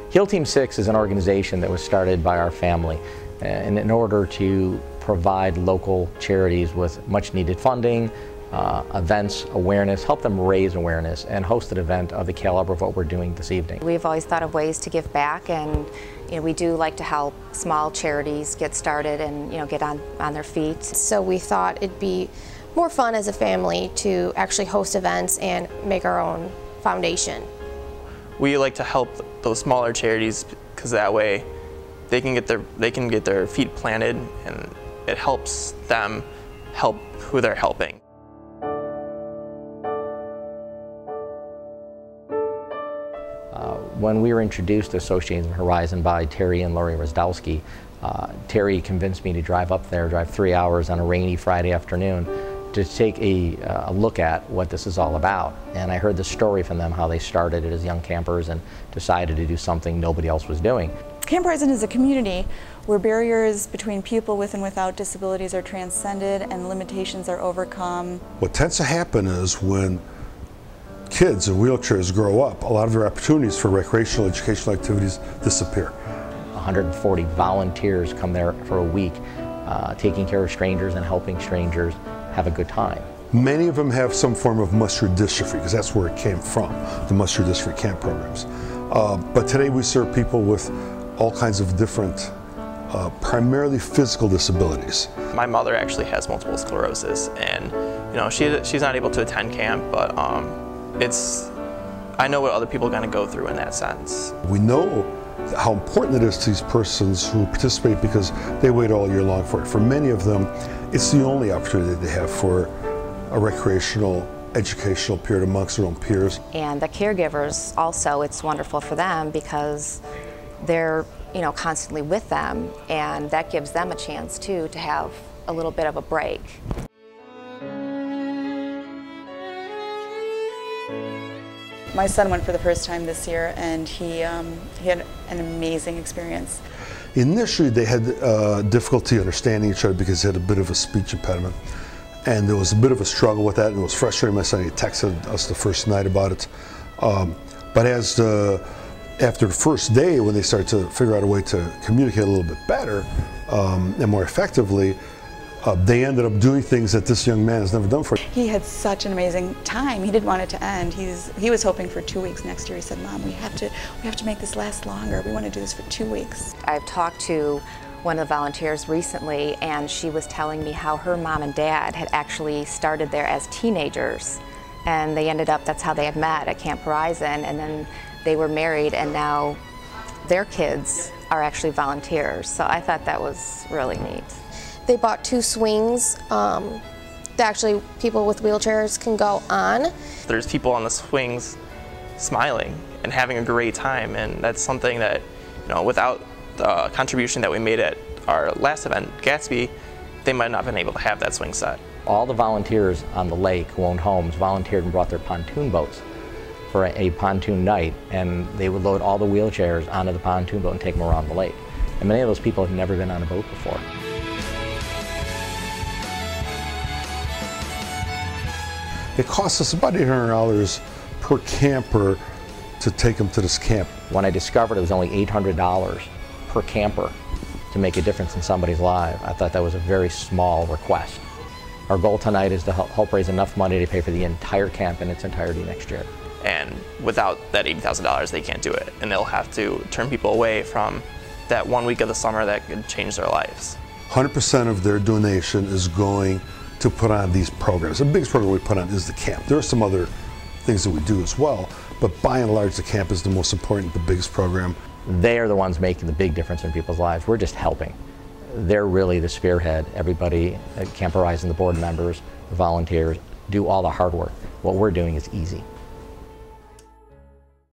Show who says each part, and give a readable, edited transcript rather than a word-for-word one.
Speaker 1: Heal Team 6 is an organization that was started by our family and in order to provide local charities with much needed funding, events, awareness, help them raise awareness, and host an event of the caliber of what we're doing this evening.
Speaker 2: We've always thought of ways to give back, and we do like to help small charities get started and get on their feet.
Speaker 3: So we thought it'd be more fun as a family to actually host events and make our own foundation.
Speaker 4: We like to help those smaller charities because that way they can get their feet planted, and it helps them help who they're helping.
Speaker 1: When we were introduced to Association Horizon by Terry and Lori Rozdowski, Terry convinced me to drive up there, drive 3 hours on a rainy Friday afternoon to take a look at what this is all about. And I heard the story from them, how they started it as young campers and decided to do something nobody else was doing.
Speaker 5: Camp Horizon is a community where barriers between people with and without disabilities are transcended and limitations are overcome.
Speaker 6: What tends to happen is when kids in wheelchairs grow up, a lot of their opportunities for recreational educational activities disappear.
Speaker 1: 140 volunteers come there for a week, taking care of strangers and helping strangers have a good time.
Speaker 6: Many of them have some form of muscular dystrophy, because that's where it came from, the muscular dystrophy camp programs. But today we serve people with all kinds of different, primarily physical disabilities.
Speaker 4: My mother actually has multiple sclerosis, and she's not able to attend camp, but I know what other people are going to go through in that sense.
Speaker 6: We know how important it is to these persons who participate because they wait all year long for it. For many of them, it's the only opportunity they have for a recreational, educational period amongst their own peers.
Speaker 2: And the caregivers also, it's wonderful for them because they're constantly with them, and that gives them a chance too to have a little bit of a break.
Speaker 5: My son went for the first time this year, and he had an amazing experience.
Speaker 6: Initially, they had difficulty understanding each other because he had a bit of a speech impediment, and there was a bit of a struggle with that, and it was frustrating. My son, he texted us the first night about it. But after the first day, when they started to figure out a way to communicate a little bit better and more effectively, they ended up doing things that this young man has never done before.
Speaker 5: He had such an amazing time. He didn't want it to end. He was hoping for 2 weeks next year. He said, "Mom, we have to make this last longer. We want to do this for 2 weeks."
Speaker 2: I've talked to one of the volunteers recently, and she was telling me how her mom and dad had actually started there as teenagers, and they ended up, that's how they had met at Camp Horizon, and then they were married, and now their kids are actually volunteers. So I thought that was really neat.
Speaker 3: They bought 2 swings that actually people with wheelchairs can go on.
Speaker 4: There's people on the swings smiling and having a great time, and that's something that, without the contribution that we made at our last event, Gatsby, they might not have been able to have that swing set.
Speaker 1: All the volunteers on the lake who owned homes volunteered and brought their pontoon boats for a pontoon night, and they would load all the wheelchairs onto the pontoon boat and take them around the lake. And many of those people have never been on a boat before.
Speaker 6: It costs us about $800 per camper to take them to this camp.
Speaker 1: When I discovered it was only $800 per camper to make a difference in somebody's life, I thought that was a very small request. Our goal tonight is to help raise enough money to pay for the entire camp in its entirety next year.
Speaker 4: And without that $80,000, they can't do it, and they'll have to turn people away from that 1 week of the summer that could change their lives.
Speaker 6: 100% of their donation is going to put on these programs. The biggest program we put on is the camp. There are some other things that we do as well, but by and large the camp is the most important, the biggest program.
Speaker 1: They are the ones making the big difference in people's lives. We're just helping. They're really the spearhead. Everybody at Camp Horizon, the board members, the volunteers, do all the hard work. What we're doing is easy.